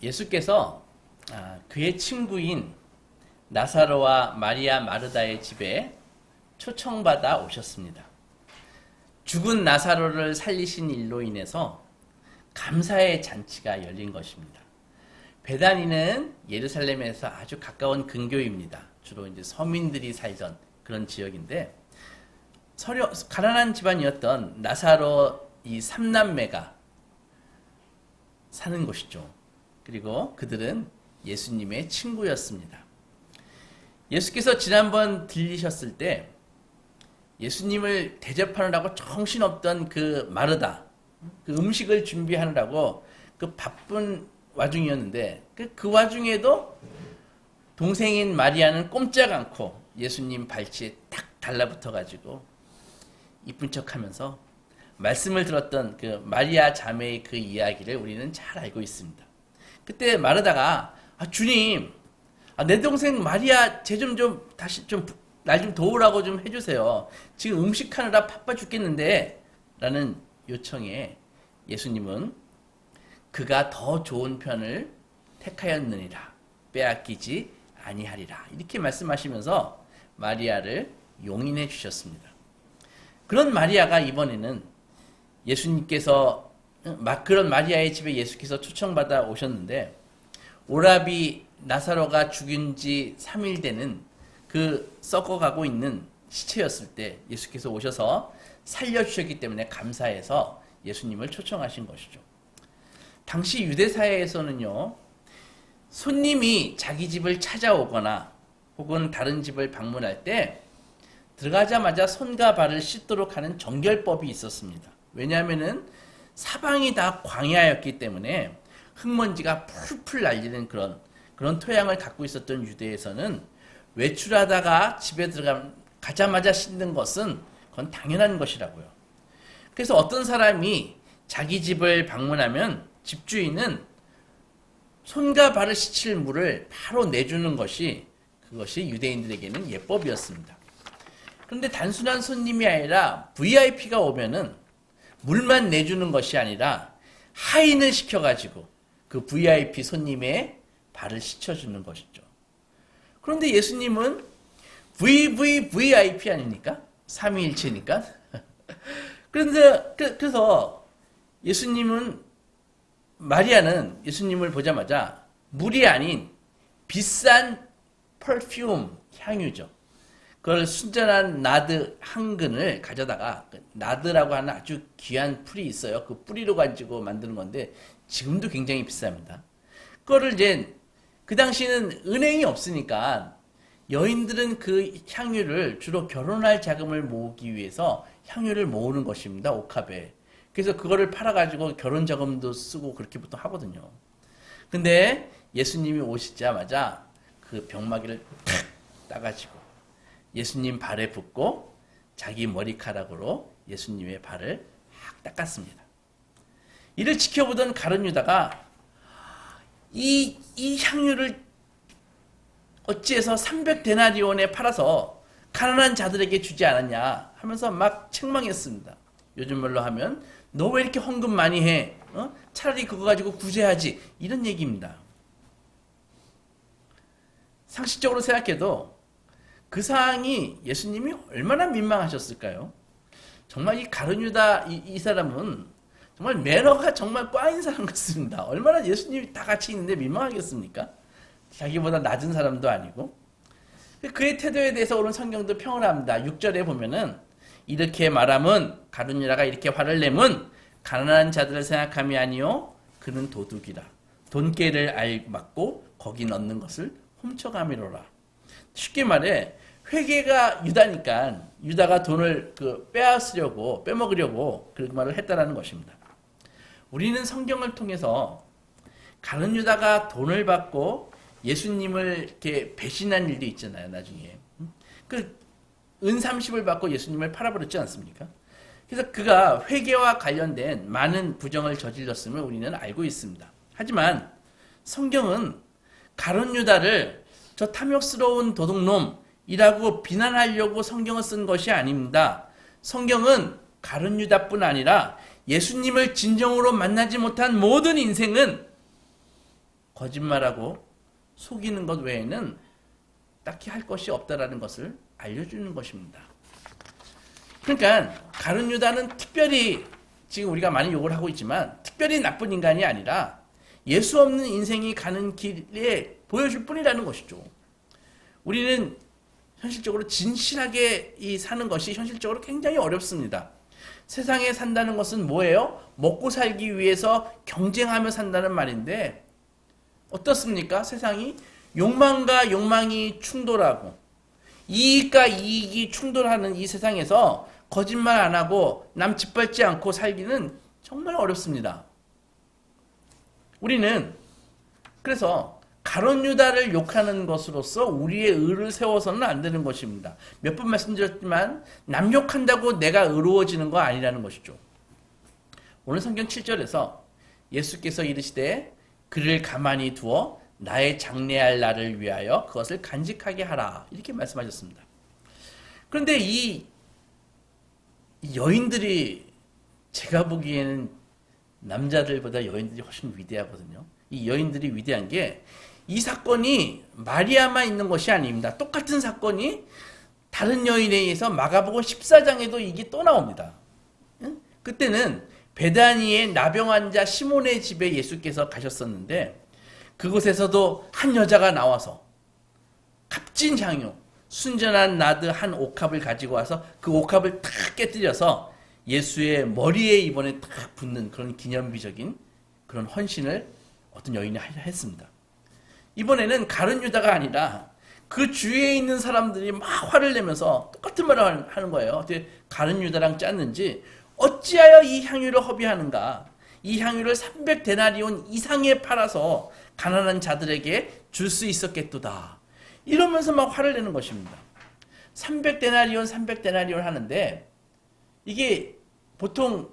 예수께서 그의 친구인 나사로와 마리아 마르다의 집에 초청받아 오셨습니다. 죽은 나사로를 살리신 일로 인해서 감사의 잔치가 열린 것입니다. 베다니는 예루살렘에서 아주 가까운 근교입니다. 주로 이제 서민들이 살던 그런 지역인데 가난한 집안이었던 나사로 이 삼남매가 사는 곳이죠. 그리고 그들은 예수님의 친구였습니다. 예수께서 지난번 들리셨을 때 예수님을 대접하느라고 정신없던 그 마르다, 그 음식을 준비하느라고 그 바쁜 와중이었는데 그 와중에도 동생인 마리아는 꼼짝 않고 예수님 발치에 탁 달라붙어가지고 이쁜 척하면서 말씀을 들었던 그 마리아 자매의 그 이야기를 우리는 잘 알고 있습니다. 그때 마르다가 주님, 내 동생 마리아 쟤 좀 다시 좀 날 좀 도우라고 좀 해주세요. 지금 음식하느라 바빠 죽겠는데 라는 요청에 예수님은 그가 더 좋은 편을 택하였느니라 빼앗기지 아니하리라 이렇게 말씀하시면서 마리아를 용인해 주셨습니다. 그런 마리아가 이번에는 예수님께서 그런 마리아의 집에 예수께서 초청받아 오셨는데 오라비 나사로가 죽은 지 3일 되는 그 썩어가고 있는 시체였을 때 예수께서 오셔서 살려주셨기 때문에 감사해서 예수님을 초청하신 것이죠. 당시 유대사회에서는요, 손님이 자기 집을 찾아오거나 혹은 다른 집을 방문할 때 들어가자마자 손과 발을 씻도록 하는 정결법이 있었습니다. 왜냐하면은 사방이 다 광야였기 때문에 흙먼지가 풀풀 날리는 그런 토양을 갖고 있었던 유대에서는 외출하다가 집에 가자마자 씻는 것은 그건 당연한 것이라고요. 그래서 어떤 사람이 자기 집을 방문하면 집주인은 손과 발을 씻을 물을 바로 내주는 그것이 유대인들에게는 예법이었습니다. 그런데 단순한 손님이 아니라 VIP가 오면은 물만 내주는 것이 아니라 하인을 시켜가지고 그 VIP 손님의 발을 씻어주는 것이죠. 그런데 예수님은 VIP 아닙니까? 삼위일체니까. 그래서 마리아는 예수님을 보자마자 물이 아닌 비싼 퍼퓸 향유죠. 그걸 순전한 나드 한 근을 가져다가 나드라고 하는 아주 귀한 풀이 있어요. 그 뿌리로 가지고 만드는 건데 지금도 굉장히 비쌉니다. 그거를 이제 그 당시에는 은행이 없으니까 여인들은 그 향유를 주로 결혼할 자금을 모으기 위해서 향유를 모으는 것입니다. 옥합에. 그래서 그거를 팔아가지고 결혼 자금도 쓰고 그렇게 보통 하거든요. 근데 예수님이 오시자마자 그 병마기를 탁 따가지고 예수님 발에 붓고 자기 머리카락으로 예수님의 발을 확 닦았습니다. 이를 지켜보던 가룟 유다가 이 향유를 어찌해서 300데나리온에 팔아서 가난한 자들에게 주지 않았냐 하면서 막 책망했습니다. 요즘 말로 하면 너 왜 이렇게 헌금 많이 해? 차라리 그거 가지고 구제하지. 이런 얘기입니다. 상식적으로 생각해도 그 상황이 예수님이 얼마나 민망하셨을까요? 정말 이 가룟 유다 이 사람은 정말 매너가 정말 꽈인 사람 같습니다. 얼마나 예수님이 다 같이 있는데 민망하겠습니까? 자기보다 낮은 사람도 아니고. 그의 태도에 대해서 오늘 성경도 평을 합니다. 6절에 보면은 이렇게 말함은 가룟 유다가 이렇게 화를 내면 가난한 자들을 생각함이 아니요 그는 도둑이라 돈깨를 알맞고 거기 넣는 것을 훔쳐가미로라. 쉽게 말해 회개가 유다니까 유다가 돈을 빼먹으려고 그런 말을 했다라는 것입니다. 우리는 성경을 통해서 가룟 유다가 돈을 받고 예수님을 이렇게 배신한 일도 있잖아요. 나중에 은 30을 받고 예수님을 팔아버렸지 않습니까? 그래서 그가 회개와 관련된 많은 부정을 저질렀음을 우리는 알고 있습니다. 하지만 성경은 가룟 유다를 저 탐욕스러운 도둑놈이라고 비난하려고 성경을 쓴 것이 아닙니다. 성경은 가룟 유다뿐 아니라 예수님을 진정으로 만나지 못한 모든 인생은 거짓말하고 속이는 것 외에는 딱히 할 것이 없다라는 것을 알려주는 것입니다. 그러니까 가룟 유다는 특별히 지금 우리가 많이 욕을 하고 있지만 특별히 나쁜 인간이 아니라 예수 없는 인생이 가는 길에 보여줄 뿐이라는 것이죠. 우리는 현실적으로 진실하게 사는 것이 현실적으로 굉장히 어렵습니다. 세상에 산다는 것은 뭐예요? 먹고 살기 위해서 경쟁하며 산다는 말인데 어떻습니까? 세상이 욕망과 욕망이 충돌하고 이익과 이익이 충돌하는 이 세상에서 거짓말 안 하고 남 짓밟지 않고 살기는 정말 어렵습니다. 우리는 그래서 가룟 유다를 욕하는 것으로서 우리의 의를 세워서는 안 되는 것입니다. 몇 번 말씀드렸지만 남 욕한다고 내가 의로워지는 거 아니라는 것이죠. 오늘 성경 7절에서 예수께서 이르시되 그를 가만히 두어 나의 장래할 날을 위하여 그것을 간직하게 하라 이렇게 말씀하셨습니다. 그런데 이 여인들이 제가 보기에는 남자들보다 여인들이 훨씬 위대하거든요. 이 여인들이 위대한 게 이 사건이 마리아만 있는 것이 아닙니다. 똑같은 사건이 다른 여인에 의해서 마가복음 14장에도 이게 또 나옵니다. 그때는 베다니의 나병 환자 시몬의 집에 예수께서 가셨었는데 그곳에서도 한 여자가 나와서 값진 향유, 순전한 나드 한 옥합을 가지고 와서 그 옥합을 탁 깨뜨려서 예수의 머리에 이번에 탁 붓는 그런 기념비적인 그런 헌신을 어떤 여인이 했습니다. 이번에는 가룟 유다가 아니라 그 주위에 있는 사람들이 막 화를 내면서 똑같은 말을 하는 거예요. 어떻게 가룟 유다랑 짰는지 어찌하여 이 향유를 허비하는가? 이 향유를 300데나리온 이상에 팔아서 가난한 자들에게 줄 수 있었겠도다. 이러면서 막 화를 내는 것입니다. 300데나리온 하는데 이게 보통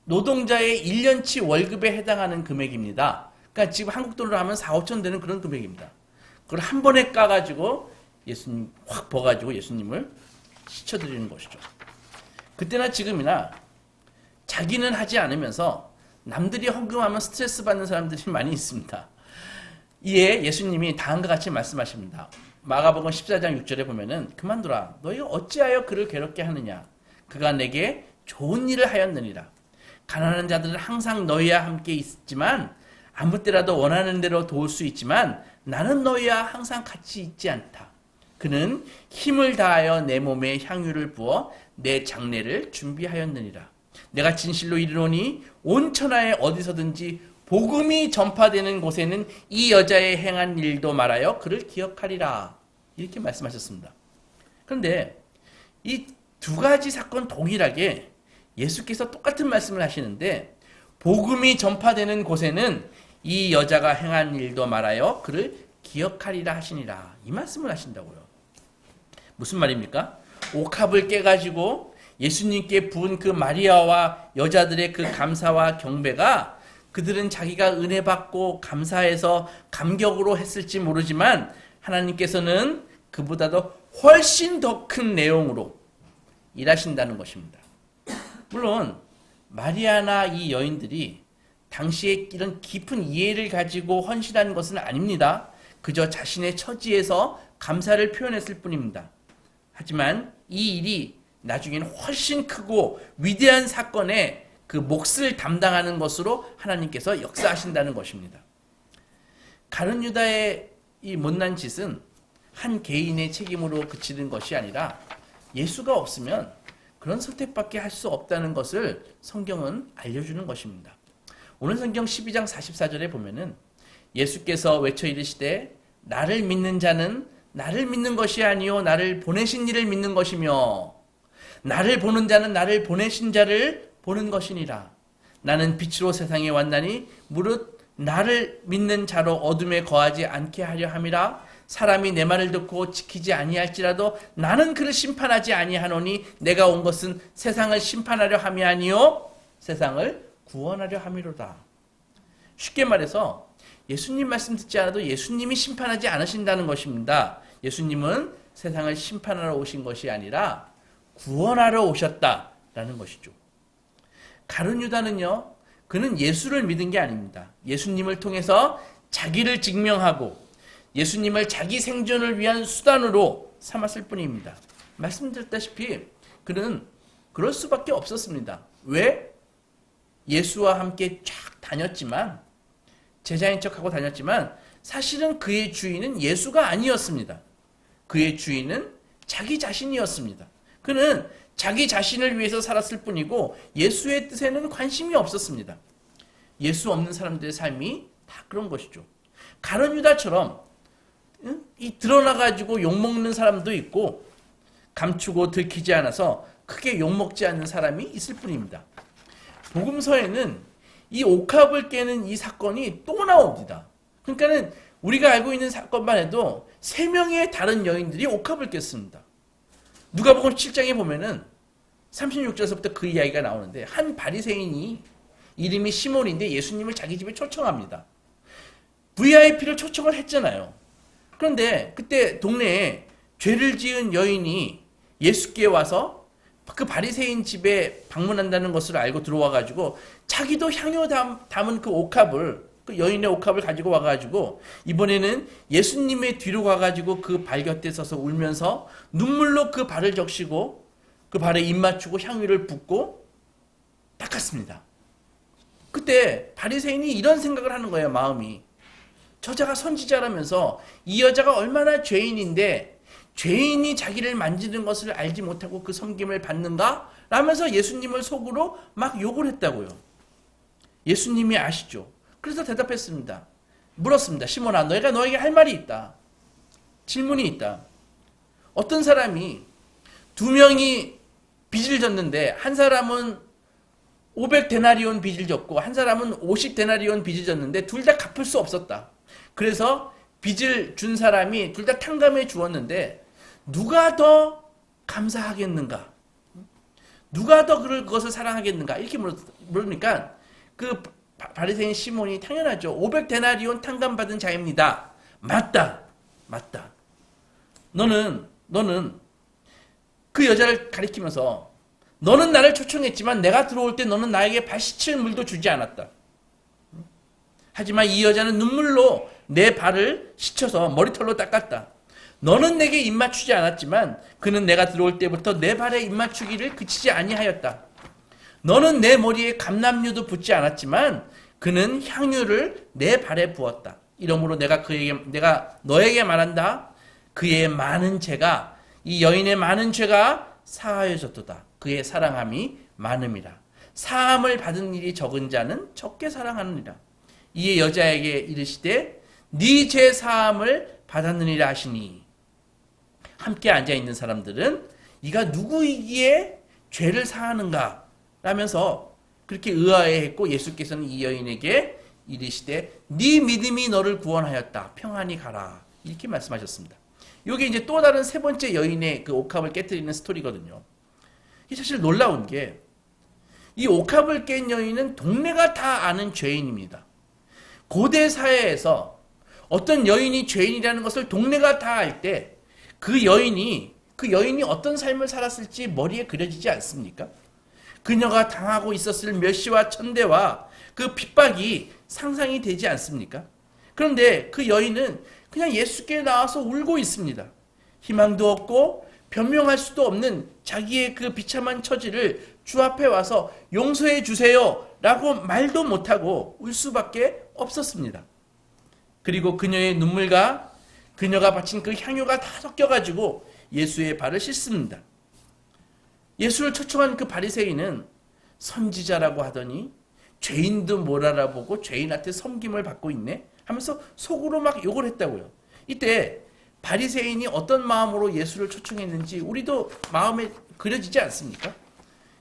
노동자의 1년치 월급에 해당하는 금액입니다. 그러니까 지금 한국 돈으로 하면 4, 5천 되는 그런 금액입니다. 그걸 한 번에 까가지고 예수님 확 버가지고 예수님을 시쳐드리는 것이죠. 그때나 지금이나 자기는 하지 않으면서 남들이 헌금하면 스트레스 받는 사람들이 많이 있습니다. 이에 예수님이 다음과 같이 말씀하십니다. 마가복음 14장 6절에 보면은 그만두라. 너희가 어찌하여 그를 괴롭게 하느냐. 그가 내게 좋은 일을 하였느니라. 가난한 자들은 항상 너희와 함께 있지만 아무 때라도 원하는 대로 도울 수 있지만 나는 너희와 항상 같이 있지 않다. 그는 힘을 다하여 내 몸에 향유를 부어 내 장례를 준비하였느니라. 내가 진실로 이르노니 온 천하에 어디서든지 복음이 전파되는 곳에는 이 여자의 행한 일도 말하여 그를 기억하리라. 이렇게 말씀하셨습니다. 그런데 이 두 가지 사건 동일하게 예수께서 똑같은 말씀을 하시는데 복음이 전파되는 곳에는 이 여자가 행한 일도 말하여 그를 기억하리라 하시니라. 이 말씀을 하신다고요. 무슨 말입니까? 옥합을 깨가지고 예수님께 부은 그 마리아와 여자들의 그 감사와 경배가 그들은 자기가 은혜 받고 감사해서 감격으로 했을지 모르지만 하나님께서는 그보다도 훨씬 더 큰 내용으로 일하신다는 것입니다. 물론 마리아나 이 여인들이 당시에 이런 깊은 이해를 가지고 헌신한 것은 아닙니다. 그저 자신의 처지에서 감사를 표현했을 뿐입니다. 하지만 이 일이 나중에는 훨씬 크고 위대한 사건의 그 몫을 담당하는 것으로 하나님께서 역사하신다는 것입니다. 가룟 유다의 이 못난 짓은 한 개인의 책임으로 그치는 것이 아니라 예수가 없으면 그런 선택밖에 할 수 없다는 것을 성경은 알려주는 것입니다. 오늘 성경 12장 44절에 보면은 예수께서 외쳐 이르시되 나를 믿는 자는 나를 믿는 것이 아니요 나를 보내신 이를 믿는 것이며 나를 보는 자는 나를 보내신 자를 보는 것이니라. 나는 빛으로 세상에 왔나니 무릇 나를 믿는 자로 어둠에 거하지 않게 하려 함이라. 사람이 내 말을 듣고 지키지 아니할지라도 나는 그를 심판하지 아니하노니 내가 온 것은 세상을 심판하려 함이 아니요 세상을 구원하려 함이로다. 쉽게 말해서 예수님 말씀 듣지 않아도 예수님이 심판하지 않으신다는 것입니다. 예수님은 세상을 심판하러 오신 것이 아니라 구원하러 오셨다라는 것이죠. 가룟 유다는요, 그는 예수를 믿은 게 아닙니다. 예수님을 통해서 자기를 증명하고 예수님을 자기 생존을 위한 수단으로 삼았을 뿐입니다. 말씀드렸다시피 그는 그럴 수밖에 없었습니다. 왜? 예수와 함께 쫙 다녔지만, 제자인 척하고 다녔지만 사실은 그의 주인은 예수가 아니었습니다. 그의 주인은 자기 자신이었습니다. 그는 자기 자신을 위해서 살았을 뿐이고 예수의 뜻에는 관심이 없었습니다. 예수 없는 사람들의 삶이 다 그런 것이죠. 가룟 유다처럼 이 드러나가지고 욕먹는 사람도 있고 감추고 들키지 않아서 크게 욕먹지 않는 사람이 있을 뿐입니다. 복음서에는 이 옥합을 깨는 이 사건이 또 나옵니다. 그러니까는 우리가 알고 있는 사건만 해도 3명의 다른 여인들이 옥합을 깼습니다. 누가복음 7장에 보면은 36절에서부터 그 이야기가 나오는데 한 바리새인이 이름이 시몬인데 예수님을 자기 집에 초청합니다. VIP를 초청을 했잖아요. 그런데 그때 동네에 죄를 지은 여인이 예수께 와서 그 바리새인 집에 방문한다는 것을 알고 들어와가지고 자기도 향유 담은 그 옥합을, 그 여인의 옥합을 가지고 와가지고 이번에는 예수님의 뒤로 가가지고 그 발 곁에 서서 울면서 눈물로 그 발을 적시고 그 발에 입 맞추고 향유를 붓고 닦았습니다. 그때 바리새인이 이런 생각을 하는 거예요. 마음이. 저자가 선지자라면서 이 여자가 얼마나 죄인인데 죄인이 자기를 만지는 것을 알지 못하고 그 섬김을 받는가? 라면서 예수님을 속으로 막 욕을 했다고요. 예수님이 아시죠? 그래서 대답했습니다. 물었습니다. 시몬아, 너희가 너에게 할 말이 있다. 질문이 있다. 어떤 사람이 2명이 빚을 졌는데 한 사람은 500데나리온 빚을 졌고 한 사람은 50데나리온 빚을 졌는데 둘 다 갚을 수 없었다. 그래서 빚을 준 사람이 둘 다 탕감해 주었는데 누가 더 감사하겠는가? 누가 더 그것을 사랑하겠는가? 이렇게 물으니까 그 바리새인 시몬이 당연하죠. 500데나리온 탕감받은 자입니다. 맞다. 맞다. 너는 그 여자를 가리키면서 너는 나를 초청했지만 내가 들어올 때 너는 나에게 발 씻을 물도 주지 않았다. 하지만 이 여자는 눈물로 내 발을 씻어서 머리털로 닦았다. 너는 내게 입 맞추지 않았지만 그는 내가 들어올 때부터 내 발에 입 맞추기를 그치지 아니하였다. 너는 내 머리에 감람류도 붓지 않았지만 그는 향유를 내 발에 부었다. 이러므로 내가 너에게 말한다. 그의 많은 죄가, 이 여인의 많은 죄가 사하여졌도다. 그의 사랑함이 많음이라. 사함을 받은 일이 적은 자는 적게 사랑하느니라. 이에 여자에게 이르시되 네 죄 사함을 받았느니라 하시니, 함께 앉아있는 사람들은 이가 누구이기에 죄를 사하는가 라면서 그렇게 의아해했고, 예수께서는 이 여인에게 이르시되 네 믿음이 너를 구원하였다. 평안히 가라. 이렇게 말씀하셨습니다. 이게 이제 또 다른 세 번째 여인의 그 옥합을 깨뜨리는 스토리거든요. 이게 사실 놀라운 게, 이 옥합을 깬 여인은 동네가 다 아는 죄인입니다. 고대 사회에서 어떤 여인이 죄인이라는 것을 동네가 다 알 때 그 여인이 어떤 삶을 살았을지 머리에 그려지지 않습니까? 그녀가 당하고 있었을 멸시와 천대와 그 핍박이 상상이 되지 않습니까? 그런데 그 여인은 그냥 예수께 나와서 울고 있습니다. 희망도 없고 변명할 수도 없는 자기의 그 비참한 처지를 주 앞에 와서 용서해 주세요 라고 말도 못하고 울 수밖에 없었습니다. 그리고 그녀의 눈물과 그녀가 바친 그 향유가 다 섞여가지고 예수의 발을 씻습니다. 예수를 초청한 그 바리새인은 선지자라고 하더니 죄인도 못 알아보고 죄인한테 섬김을 받고 있네 하면서 속으로 막 욕을 했다고요. 이때 바리새인이 어떤 마음으로 예수를 초청했는지 우리도 마음에 그려지지 않습니까?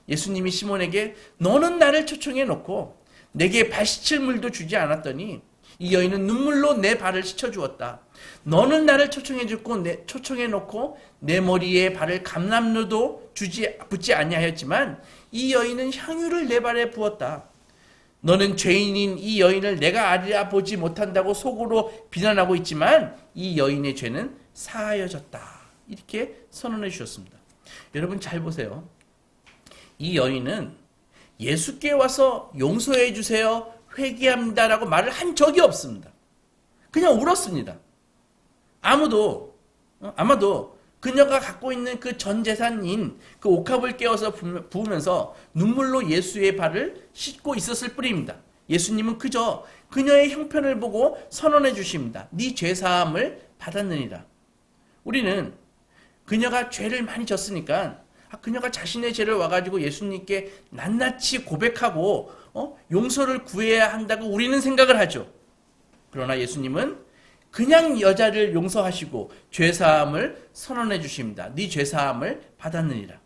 예수님이 시몬에게 너는 나를 초청해 놓고 내게 발 씻을 물도 주지 않았더니 이 여인은 눈물로 내 발을 씻어 주었다. 너는 나를 초청해 놓고 내 머리에 발을 감람류도 붓지 아니하였지만 이 여인은 향유를 내 발에 부었다. 너는 죄인인 이 여인을 내가 알아보지 못한다고 속으로 비난하고 있지만 이 여인의 죄는 사하여졌다. 이렇게 선언해 주셨습니다. 여러분 잘 보세요. 이 여인은 예수께 와서 용서해 주세요, 회개합니다라고 말을 한 적이 없습니다. 그냥 울었습니다. 아마도 그녀가 갖고 있는 그 전 재산인 그 옥합을 깨어서 부으면서 눈물로 예수의 발을 씻고 있었을 뿐입니다. 예수님은 그저 그녀의 형편을 보고 선언해 주십니다. 네 죄사함을 받았느니라. 우리는 그녀가 죄를 많이 졌으니까 그녀가 자신의 죄를 와가지고 예수님께 낱낱이 고백하고 용서를 구해야 한다고 우리는 생각을 하죠. 그러나 예수님은 그냥 여자를 용서하시고 죄사함을 선언해 주십니다. 네 죄사함을 받았느니라.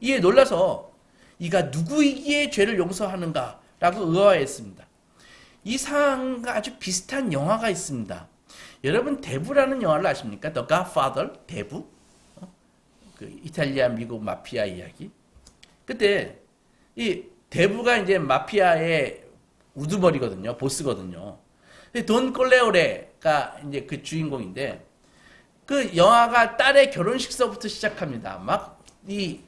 이에 놀라서 이가 누구이기에 죄를 용서하는가 라고 의아해했습니다. 이 상황과 아주 비슷한 영화가 있습니다. 여러분 대부라는 영화를 아십니까? The Godfather, 대부? 그 이탈리아 미국 마피아 이야기. 그때 이 대부가 이제 마피아의 우두머리거든요. 보스거든요. 돈 콜레오레가 이제 그 주인공인데 그 영화가 딸의 결혼식서부터 시작합니다. 막 이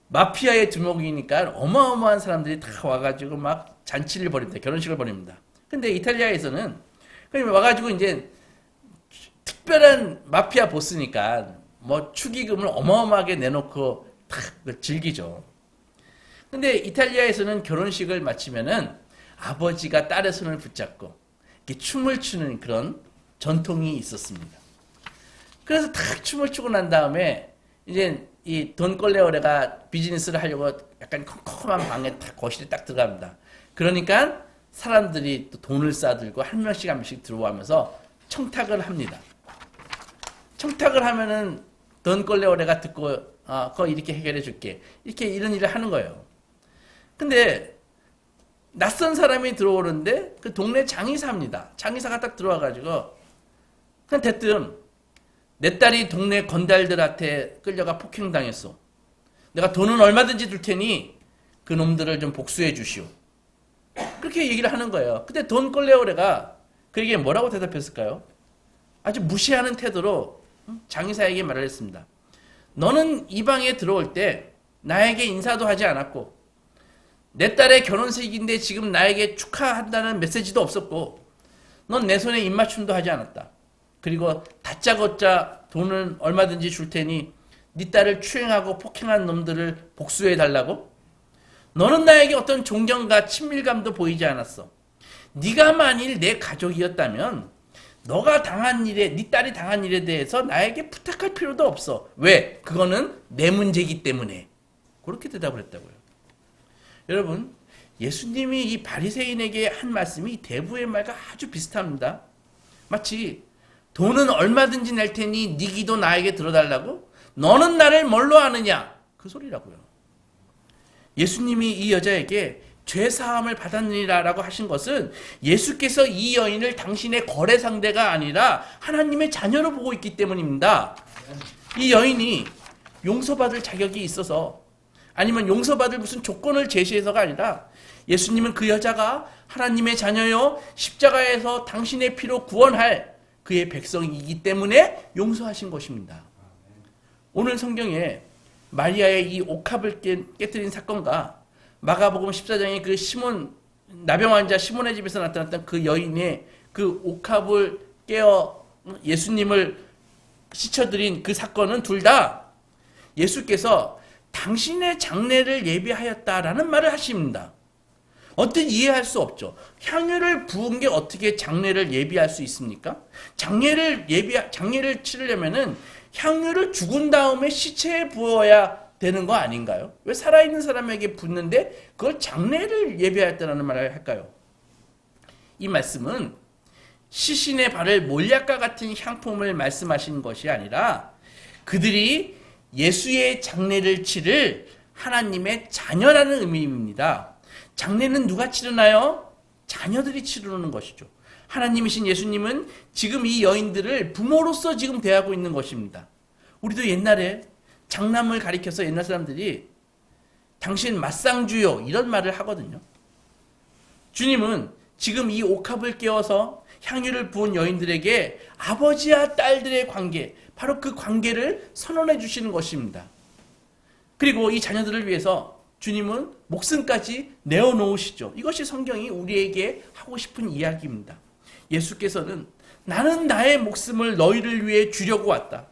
마피아의 두목이니까 어마어마한 사람들이 다 와가지고 막 잔치를 벌입니다. 결혼식을 벌입니다. 근데 이탈리아에서는 그냥 와가지고 이제 특별한 마피아 보스니까 뭐 축의금을 어마어마하게 내놓고 탁 즐기죠. 근데 이탈리아에서는 결혼식을 마치면은 아버지가 딸의 손을 붙잡고 이렇게 춤을 추는 그런 전통이 있었습니다. 그래서 탁 춤을 추고 난 다음에 이제 이 돈 꼴레오레가 비즈니스를 하려고 약간 컴컴한 방에 딱 거실에 딱 들어갑니다. 그러니까 사람들이 또 돈을 싸들고 한 명씩 들어오면서 청탁을 합니다. 청탁을 하면은 돈 꼴레오레가 듣고 그거 이렇게 해결해 줄게. 이렇게 이런 일을 하는 거예요. 근데 낯선 사람이 들어오는데 그 동네 장의사입니다. 장의사가 딱 들어와가지고 그냥 대뜸 내 딸이 동네 건달들한테 끌려가 폭행당했어. 내가 돈은 얼마든지 줄 테니 그 놈들을 좀 복수해 주시오. 그렇게 얘기를 하는 거예요. 근데 돈 꼴레오레가 그에게 뭐라고 대답했을까요? 아주 무시하는 태도로 장의사에게 말을 했습니다. 너는 이 방에 들어올 때 나에게 인사도 하지 않았고 내 딸의 결혼식인데 지금 나에게 축하한다는 메시지도 없었고 넌 내 손에 입맞춤도 하지 않았다. 그리고 다짜고짜 돈은 얼마든지 줄 테니 네 딸을 추행하고 폭행한 놈들을 복수해 달라고? 너는 나에게 어떤 존경과 친밀감도 보이지 않았어. 네가 만일 내 가족이었다면 너가 당한 일에, 네 딸이 당한 일에 대해서 나에게 부탁할 필요도 없어. 왜? 그거는 내 문제이기 때문에. 그렇게 대답을 했다고요. 여러분, 예수님이 이 바리새인에게 한 말씀이 대부의 말과 아주 비슷합니다. 마치 돈은 얼마든지 낼 테니 네 기도 나에게 들어달라고? 너는 나를 뭘로 아느냐? 그 소리라고요. 예수님이 이 여자에게 죄사함을 받았느니라 라고 하신 것은 예수께서 이 여인을 당신의 거래 상대가 아니라 하나님의 자녀로 보고 있기 때문입니다. 이 여인이 용서받을 자격이 있어서 아니면 용서받을 무슨 조건을 제시해서가 아니라 예수님은 그 여자가 하나님의 자녀요 십자가에서 당신의 피로 구원할 그의 백성이기 때문에 용서하신 것입니다. 오늘 성경에 마리아의 이 옥합을 깨뜨린 사건과 마가복음 14장의 그 시몬 나병 환자 시몬의 집에서 나타났던 그 여인의 그 옥합을 깨어 예수님을 씻어드린 그 사건은 둘 다 예수께서 당신의 장례를 예비하였다라는 말을 하십니다. 어떻게 이해할 수 없죠. 향유를 부은 게 어떻게 장례를 예비할 수 있습니까? 장례를 치르려면은 향유를 죽은 다음에 시체에 부어야 되는 거 아닌가요? 왜 살아있는 사람에게 붓는데 그걸 장례를 예비하였다는 말을 할까요? 이 말씀은 시신의 발을 몰약과 같은 향품을 말씀하시는 것이 아니라 그들이 예수의 장례를 치를 하나님의 자녀라는 의미입니다. 장례는 누가 치르나요? 자녀들이 치르는 것이죠. 하나님이신 예수님은 지금 이 여인들을 부모로서 지금 대하고 있는 것입니다. 우리도 옛날에 장남을 가리켜서 옛날 사람들이 당신 맞상주요 이런 말을 하거든요. 주님은 지금 이 옥합을 깨워서 향유를 부은 여인들에게 아버지와 딸들의 관계, 바로 그 관계를 선언해 주시는 것입니다. 그리고 이 자녀들을 위해서 주님은 목숨까지 내어놓으시죠. 이것이 성경이 우리에게 하고 싶은 이야기입니다. 예수께서는 나는 나의 목숨을 너희를 위해 주려고 왔다.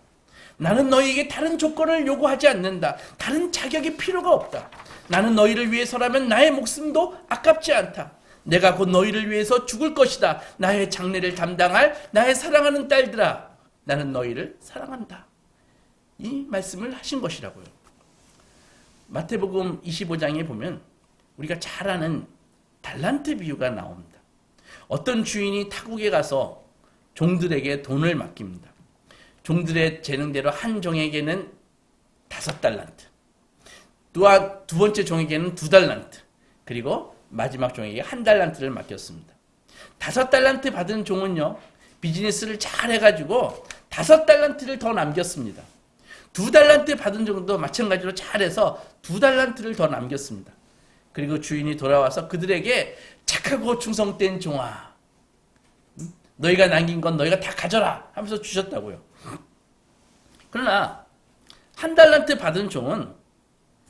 나는 너희에게 다른 조건을 요구하지 않는다. 다른 자격이 필요가 없다. 나는 너희를 위해서라면 나의 목숨도 아깝지 않다. 내가 곧 너희를 위해서 죽을 것이다. 나의 장례를 담당할 나의 사랑하는 딸들아, 나는 너희를 사랑한다. 이 말씀을 하신 것이라고요. 마태복음 25장에 보면 우리가 잘 아는 달란트 비유가 나옵니다. 어떤 주인이 타국에 가서 종들에게 돈을 맡깁니다. 종들의 재능대로 한 종에게는 5달란트, 또한 두 번째 종에게는 2달란트, 그리고 마지막 종에게 1달란트를 맡겼습니다. 5달란트 받은 종은요, 비즈니스를 잘 해가지고 5달란트를 더 남겼습니다. 2달란트 받은 종도 마찬가지로 잘해서 2달란트를 더 남겼습니다. 그리고 주인이 돌아와서 그들에게 착하고 충성된 종아, 너희가 남긴 건 너희가 다 가져라 하면서 주셨다고요. 그러나 1달란트 받은 종은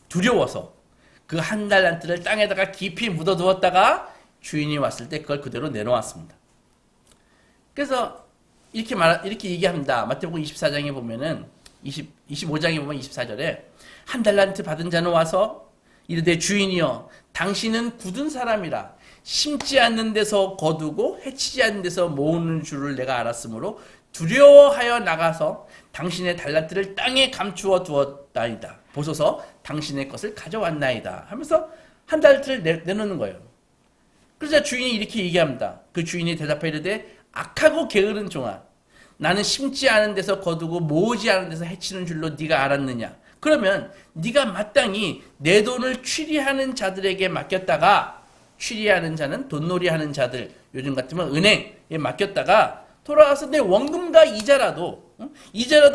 두려워서 그 1달란트를 땅에다가 깊이 묻어두었다가 주인이 왔을 때 그걸 그대로 내놓았습니다. 그래서 이렇게 얘기합니다. 마태복음 24장에 보면은 25장에 보면 24절에 1달란트 받은 자는 와서 이르되 주인이여 당신은 굳은 사람이라 심지 않는 데서 거두고 해치지 않는 데서 모으는 줄을 내가 알았으므로 두려워하여 나가서 당신의 달란트를 땅에 감추어 두었다이다. 보소서 당신의 것을 가져왔나이다 하면서 1달란트를 내놓는 거예요. 그러자 주인이 이렇게 얘기합니다. 그 주인이 대답하여 이르되 악하고 게으른 종아, 나는 심지 않은 데서 거두고 모으지 않은 데서 해치는 줄로 네가 알았느냐. 그러면 네가 마땅히 내 돈을 취리하는 자들에게 맡겼다가, 취리하는 자는 돈놀이하는 자들, 요즘 같으면 은행에 맡겼다가 돌아와서 내 원금과 이자라도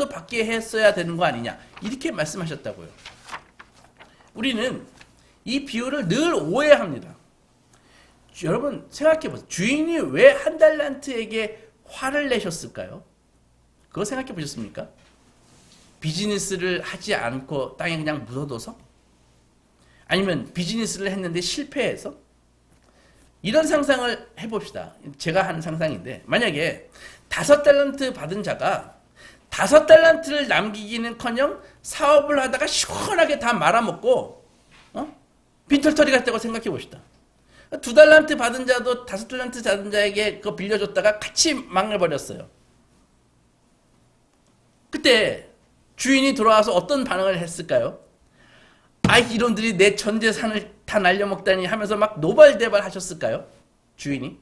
받게 했어야 되는 거 아니냐, 이렇게 말씀하셨다고요. 우리는 이 비유를 늘 오해합니다. 여러분 생각해 보세요. 주인이 왜 1달란트에게 화를 내셨을까요? 그거 생각해 보셨습니까? 비즈니스를 하지 않고 땅에 그냥 묻어둬서? 아니면 비즈니스를 했는데 실패해서? 이런 상상을 해봅시다. 제가 하는 상상인데, 만약에 5달란트 받은 자가 5달란트를 남기기는커녕 사업을 하다가 시원하게 다 말아먹고 빈털터리 갔다고 생각해 봅시다. 2달란트 받은 자도 5달란트 받은 자에게 그거 빌려줬다가 같이 망해버렸어요. 그때 주인이 돌아와서 어떤 반응을 했을까요? 아이, 이놈들이 내 전 재산을 다 날려먹다니 하면서 막 노발대발 하셨을까요? 주인이.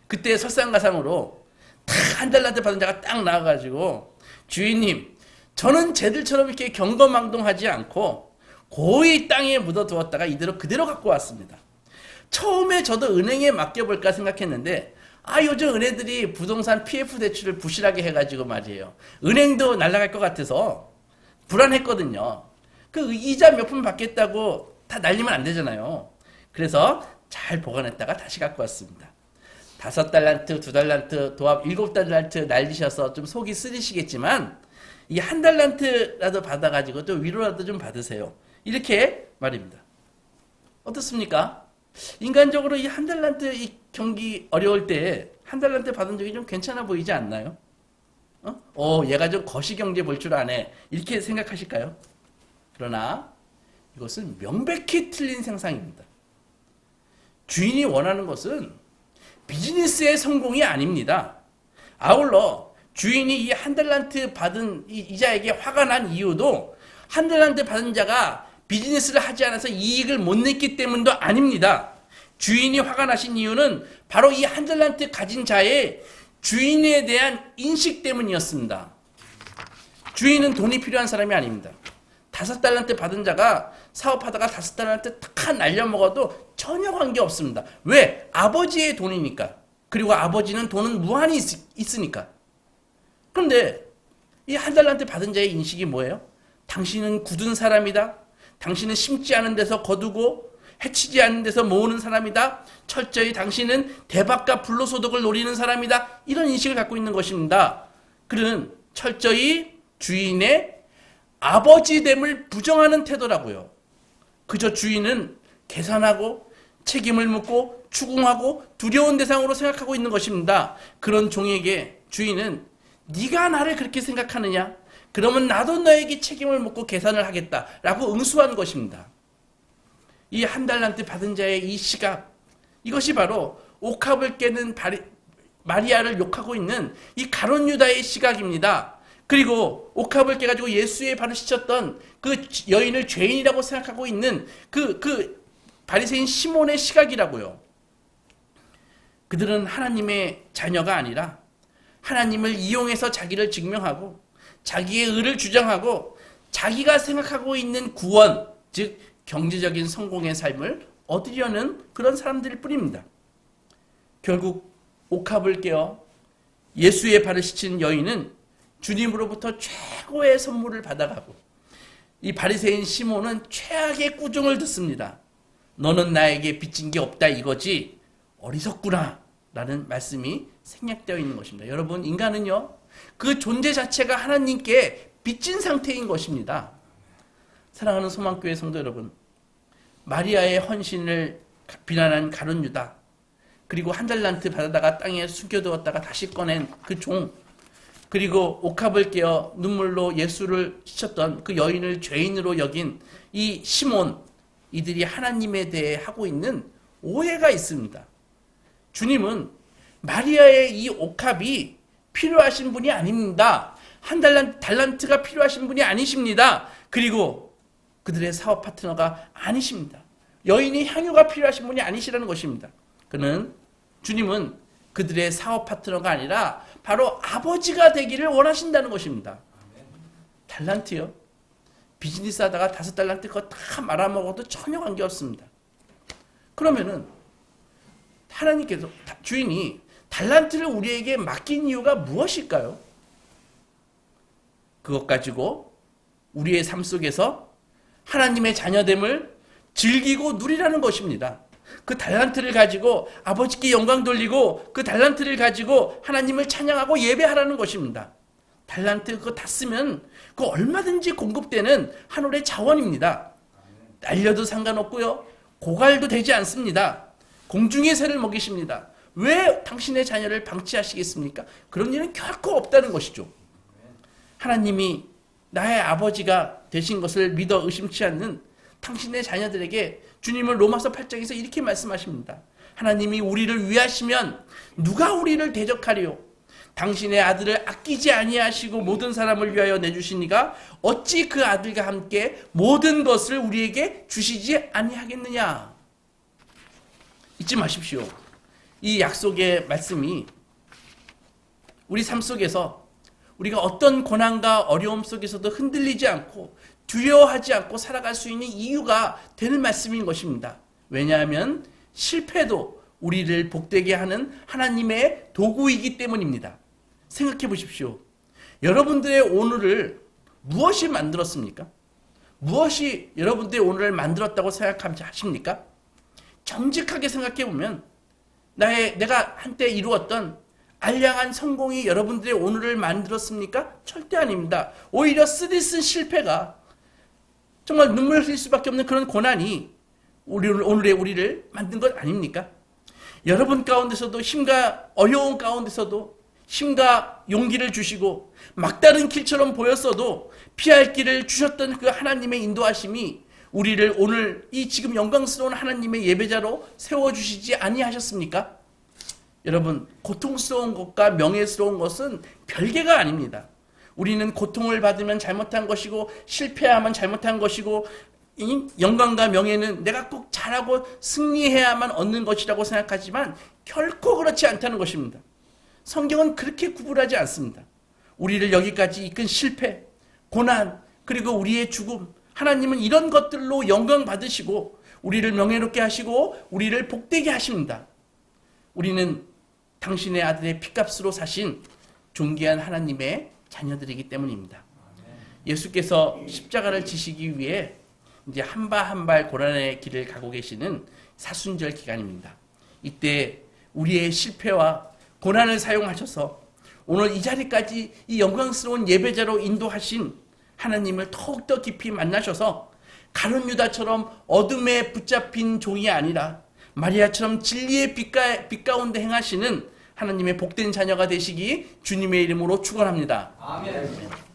그때 설상가상으로 딱 1달란트 받은 자가 딱 나와가지고, 주인님, 저는 쟤들처럼 이렇게 경거망동하지 않고 고이 땅에 묻어두었다가 이대로 그대로 갖고 왔습니다. 처음에 저도 은행에 맡겨볼까 생각했는데, 요즘 은행들이 부동산 PF 대출을 부실하게 해가지고 말이에요. 은행도 날아갈 것 같아서 불안했거든요. 그 이자 몇 푼 받겠다고 다 날리면 안 되잖아요. 그래서 잘 보관했다가 다시 갖고 왔습니다. 5달란트, 2달란트, 도합 7달란트 날리셔서 좀 속이 쓰리시겠지만, 이 1달란트라도 받아가지고 또 위로라도 좀 받으세요. 이렇게 말입니다. 어떻습니까? 인간적으로 이 1달란트 이 경기 어려울 때 1달란트 받은 적이 좀 괜찮아 보이지 않나요? 얘가 좀 거시경제 볼 줄 아네, 이렇게 생각하실까요? 그러나 이것은 명백히 틀린 생각입니다. 주인이 원하는 것은 비즈니스의 성공이 아닙니다. 아울러 주인이 이 1달란트 받은 이자에게 화가 난 이유도 1달란트 받은 자가 비즈니스를 하지 않아서 이익을 못 냈기 때문도 아닙니다. 주인이 화가 나신 이유는 바로 이 1달란트 가진 자의 주인에 대한 인식 때문이었습니다. 주인은 돈이 필요한 사람이 아닙니다. 5달란트 받은 자가 사업하다가 5달란트 탁 날려먹어도 전혀 관계없습니다. 왜? 아버지의 돈이니까. 그리고 아버지는 돈은 무한히 있으니까. 그런데 이 1달란트 받은 자의 인식이 뭐예요? 당신은 굳은 사람이다. 당신은 심지 않은 데서 거두고 해치지 않는 데서 모으는 사람이다. 철저히 당신은 대박과 불로소득을 노리는 사람이다. 이런 인식을 갖고 있는 것입니다. 그는 철저히 주인의 아버지됨을 부정하는 태도라고요. 그저 주인은 계산하고 책임을 묻고 추궁하고 두려운 대상으로 생각하고 있는 것입니다. 그런 종에게 주인은 네가 나를 그렇게 생각하느냐? 그러면 나도 너에게 책임을 묻고 계산을 하겠다라고 응수한 것입니다. 이 한 달란트 받은 자의 이 시각, 이것이 바로 옥합을 깨는 마리아를 욕하고 있는 이 가룟 유다의 시각입니다. 그리고 옥합을 깨가지고 예수의 발을 씻었던 그 여인을 죄인이라고 생각하고 있는 그 바리새인 시몬의 시각이라고요. 그들은 하나님의 자녀가 아니라 하나님을 이용해서 자기를 증명하고 자기의 의를 주장하고 자기가 생각하고 있는 구원, 즉 경제적인 성공의 삶을 얻으려는 그런 사람들일 뿐입니다. 결국 옥합을 깨어 예수의 발을 씻은 여인은 주님으로부터 최고의 선물을 받아가고 이 바리새인 시몬은 최악의 꾸중을 듣습니다. 너는 나에게 빚진 게 없다 이거지? 어리석구나 라는 말씀이 생략되어 있는 것입니다. 여러분, 인간은요, 그 존재 자체가 하나님께 빚진 상태인 것입니다. 사랑하는 소망교회 성도 여러분, 마리아의 헌신을 비난한 가룟 유다, 그리고 한 달란트 받아다가 땅에 숨겨두었다가 다시 꺼낸 그 종, 그리고 옥합을 깨어 눈물로 예수를 씻었던 그 여인을 죄인으로 여긴 이 시몬, 이들이 하나님에 대해 하고 있는 오해가 있습니다. 주님은 마리아의 이 옥합이 필요하신 분이 아닙니다. 한 달란트가 필요하신 분이 아니십니다. 그리고 그들의 사업 파트너가 아니십니다. 여인이 향유가 필요하신 분이 아니시라는 것입니다. 주님은 그들의 사업 파트너가 아니라 바로 아버지가 되기를 원하신다는 것입니다. 달란트요? 비즈니스 하다가 5달란트 그거 다 말아먹어도 전혀 관계없습니다. 그러면은 하나님께서, 주인이 달란트를 우리에게 맡긴 이유가 무엇일까요? 그것 가지고 우리의 삶 속에서 하나님의 자녀됨을 즐기고 누리라는 것입니다. 그 달란트를 가지고 아버지께 영광 돌리고 그 달란트를 가지고 하나님을 찬양하고 예배하라는 것입니다. 달란트 그거 다 쓰면 그거 얼마든지 공급되는 하늘의 자원입니다. 날려도 상관없고요. 고갈도 되지 않습니다. 공중의 새를 먹이십니다. 왜 당신의 자녀를 방치하시겠습니까? 그런 일은 결코 없다는 것이죠. 하나님이 나의 아버지가 되신 것을 믿어 의심치 않는 당신의 자녀들에게 주님은 로마서 8장에서 이렇게 말씀하십니다. 하나님이 우리를 위하시면 누가 우리를 대적하리요? 당신의 아들을 아끼지 아니하시고 모든 사람을 위하여 내주시니가 어찌 그 아들과 함께 모든 것을 우리에게 주시지 아니하겠느냐? 잊지 마십시오. 이 약속의 말씀이 우리 삶 속에서 우리가 어떤 고난과 어려움 속에서도 흔들리지 않고 두려워하지 않고 살아갈 수 있는 이유가 되는 말씀인 것입니다. 왜냐하면 실패도 우리를 복되게 하는 하나님의 도구이기 때문입니다. 생각해 보십시오. 여러분들의 오늘을 무엇이 만들었습니까? 무엇이 여러분들의 오늘을 만들었다고 생각하십니까? 정직하게 생각해 보면 내가 한때 이루었던 알량한 성공이 여러분들의 오늘을 만들었습니까? 절대 아닙니다. 오히려 쓰디쓴 실패가 정말 눈물 흘릴 수밖에 없는 그런 고난이 오늘의 우리를 만든 것 아닙니까? 여러분 가운데서도 힘과 어려운 가운데서도 힘과 용기를 주시고 막다른 길처럼 보였어도 피할 길을 주셨던 그 하나님의 인도하심이 우리를 오늘 이 지금 영광스러운 하나님의 예배자로 세워주시지 아니하셨습니까? 여러분, 고통스러운 것과 명예스러운 것은 별개가 아닙니다. 우리는 고통을 받으면 잘못한 것이고 실패하면 잘못한 것이고 영광과 명예는 내가 꼭 잘하고 승리해야만 얻는 것이라고 생각하지만 결코 그렇지 않다는 것입니다. 성경은 그렇게 구분하지 않습니다. 우리를 여기까지 이끈 실패, 고난, 그리고 우리의 죽음, 하나님은 이런 것들로 영광 받으시고 우리를 명예롭게 하시고 우리를 복되게 하십니다. 우리는 당신의 아들의 피값으로 사신 존귀한 하나님의 자녀들이기 때문입니다. 예수께서 십자가를 지시기 위해 이제 한 발 한 발 고난의 길을 가고 계시는 사순절 기간입니다. 이때 우리의 실패와 고난을 사용하셔서 오늘 이 자리까지 이 영광스러운 예배자로 인도하신 하나님을 더욱더 깊이 만나셔서 가룟 유다처럼 어둠에 붙잡힌 종이 아니라 마리아처럼 진리의 빛 가운데 행하시는 하나님의 복된 자녀가 되시기 주님의 이름으로 축원합니다. 아멘.